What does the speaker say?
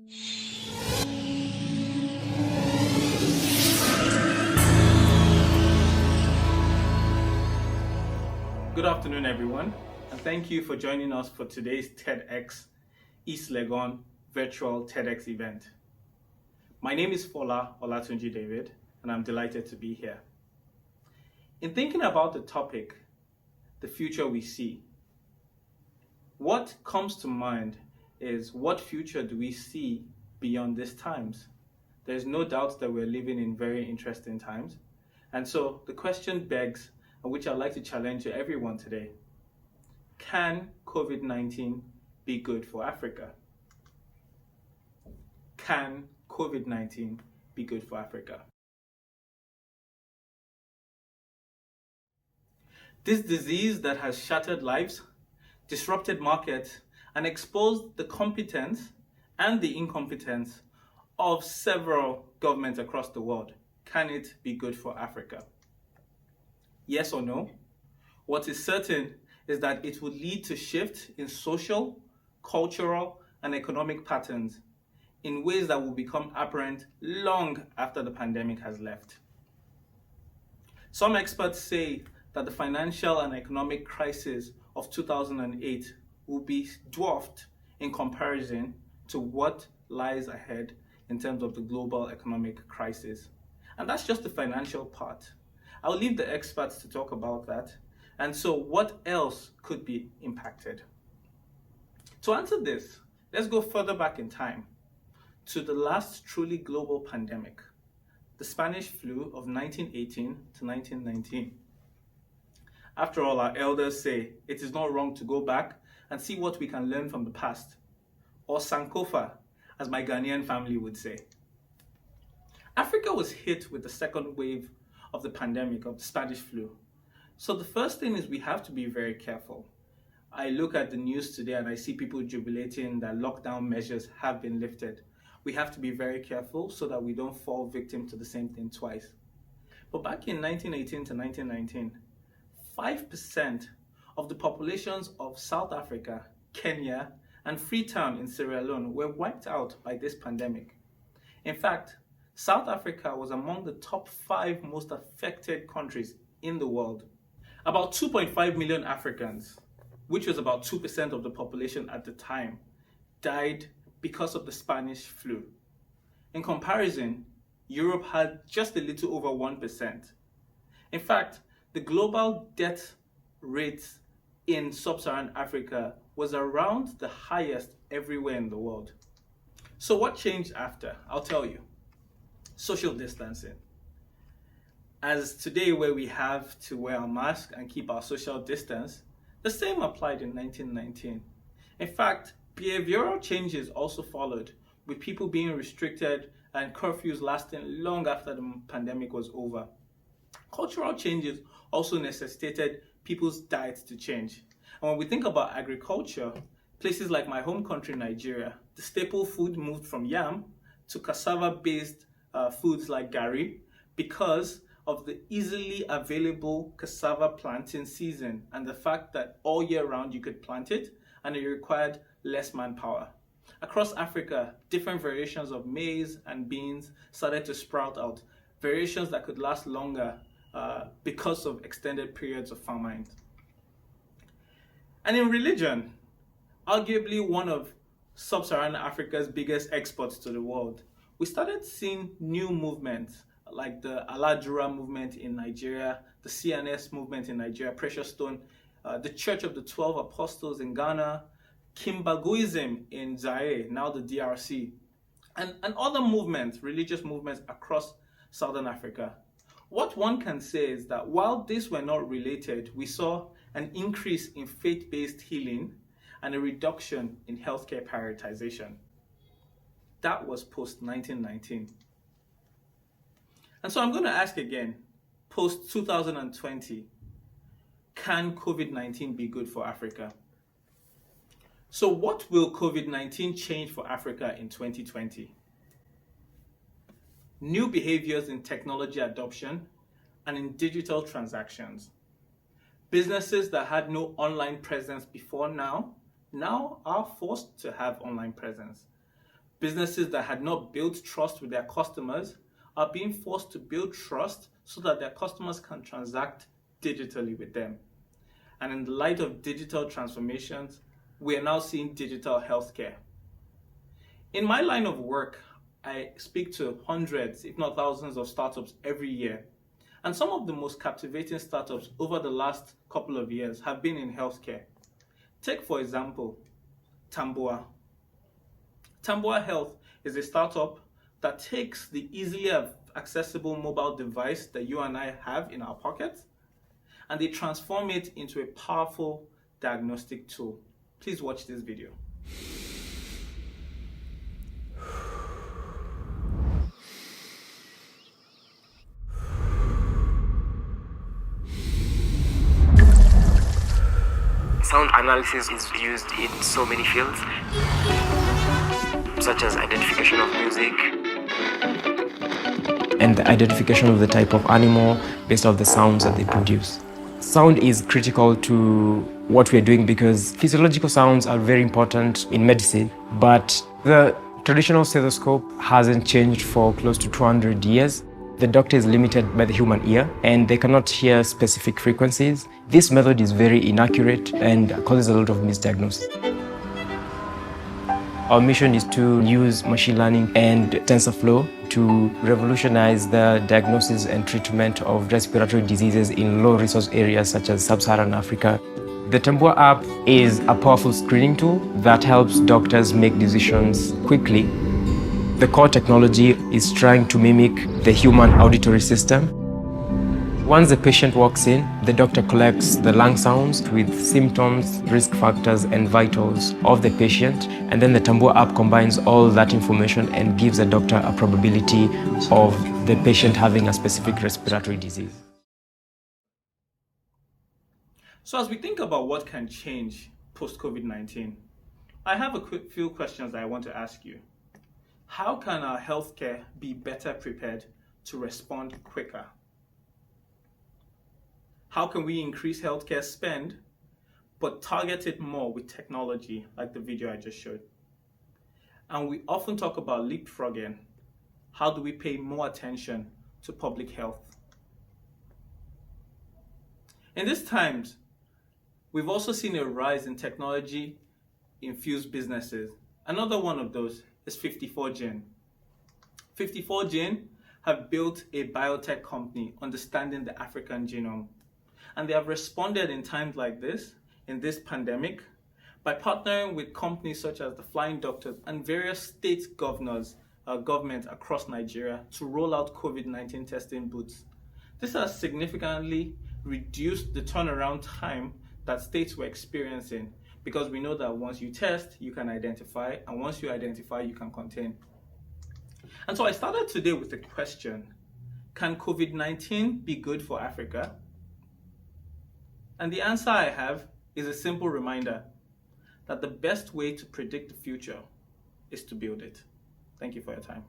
Good afternoon, everyone, and thank you for joining us for today's TEDxEastLegon virtual TEDx event. My name is Fola Olatunji David, and I'm delighted to be here. In thinking about the topic, the future we see, what comes to mind is what future do we see beyond these times? There's no doubt that we're living in very interesting times, and so the question begs, and which I'd like to challenge to everyone today. Can COVID-19 be good for Africa? Can COVID-19 be good for Africa? This disease that has shattered lives, disrupted markets, and exposed the competence and the incompetence of several governments across the world. Can it be good for Africa? Yes or no? What is certain is that it would lead to shifts in social, cultural, and economic patterns in ways that will become apparent long after the pandemic has left. Some experts say that the financial and economic crisis of 2008 will be dwarfed in comparison to what lies ahead in terms of the global economic crisis. And that's just the financial part. I'll leave the experts to talk about that. And so what else could be impacted? To answer this, let's go further back in time to the last truly global pandemic, the Spanish flu of 1918 to 1919. After all, our elders say it is not wrong to go back and see what we can learn from the past, or Sankofa, as my Ghanaian family would say. Africa was hit with the second wave of the pandemic, of the Spanish flu. So the first thing is we have to be very careful. I look at the news today and I see people jubilating that lockdown measures have been lifted. We have to be very careful so that we don't fall victim to the same thing twice. But back in 1918 to 1919, 5% of the populations of South Africa, Kenya, and Freetown in Sierra Leone were wiped out by this pandemic. In fact, South Africa was among the top 5 most affected countries in the world. About 2.5 million Africans, which was about 2% of the population at the time, died because of the Spanish flu. In comparison, Europe had just a little over 1%. In fact, the global death rate in sub-Saharan Africa was around the highest everywhere in the world. So what changed after? I'll tell you. Social distancing. As today, where we have to wear a mask and keep our social distance, the same applied in 1919. In fact, behavioral changes also followed, with people being restricted and curfews lasting long after the pandemic was over. Cultural changes also necessitated people's diets to change. And when we think about agriculture, places like my home country, Nigeria, the staple food moved from yam to cassava-based foods like gari because of the easily available cassava planting season and the fact that all year round you could plant it and it required less manpower. Across Africa, different variations of maize and beans started to sprout out, variations that could last longer because of extended periods of famine. And in religion, arguably one of sub-Saharan Africa's biggest exports to the world, we started seeing new movements like the Aladura movement in Nigeria, the CNS movement in Nigeria, Precious Stone, the Church of the 12 Apostles in Ghana, Kimbaguism in Zaire, now the DRC, and other movements, religious movements across Southern Africa. What one can say is that while these were not related, we saw an increase in faith-based healing and a reduction in healthcare prioritization. That was post-1919. And so I'm going to ask again, post-2020, can COVID-19 be good for Africa? So what will COVID-19 change for Africa in 2020? New behaviors in technology adoption and in digital transactions. Businesses that had no online presence before now are forced to have online presence. Businesses that had not built trust with their customers are being forced to build trust so that their customers can transact digitally with them. And in the light of digital transformations, we are now seeing digital healthcare. In my line of work, I speak to hundreds, if not thousands, of startups every year. And some of the most captivating startups over the last couple of years have been in healthcare. Take, for example, Tambua. Tambua Health is a startup that takes the easily accessible mobile device that you and I have in our pockets, and they transform it into a powerful diagnostic tool. Please watch this video. Sound analysis is used in so many fields, such as identification of music and the identification of the type of animal based on the sounds that they produce. Sound is critical to what we're doing because physiological sounds are very important in medicine, but the traditional stethoscope hasn't changed for close to 200 years. The doctor is limited by the human ear and they cannot hear specific frequencies. This method is very inaccurate and causes a lot of misdiagnosis. Our mission is to use machine learning and TensorFlow to revolutionize the diagnosis and treatment of respiratory diseases in low-resource areas such as sub-Saharan Africa. The Tambua app is a powerful screening tool that helps doctors make decisions quickly. The core technology is trying to mimic the human auditory system. Once the patient walks in, the doctor collects the lung sounds with symptoms, risk factors, and vitals of the patient, and then the Tambua app combines all that information and gives the doctor a probability of the patient having a specific respiratory disease. So as we think about what can change post-COVID-19, I have a few questions that I want to ask you. How can our healthcare be better prepared to respond quicker? How can we increase healthcare spend, but target it more with technology, like the video I just showed? And we often talk about leapfrogging. How do we pay more attention to public health? In these times, we've also seen a rise in technology-infused businesses. Another one of those is 54Gene. 54Gene have built a biotech company understanding the African genome. And they have responded in times like this, in this pandemic, by partnering with companies such as the Flying Doctors and various state governments across Nigeria to roll out COVID-19 testing booths. This has significantly reduced the turnaround time that states were experiencing, because we know that once you test, you can identify, and once you identify, you can contain. And so I started today with the question, can COVID-19 be good for Africa? And the answer I have is a simple reminder that the best way to predict the future is to build it. Thank you for your time.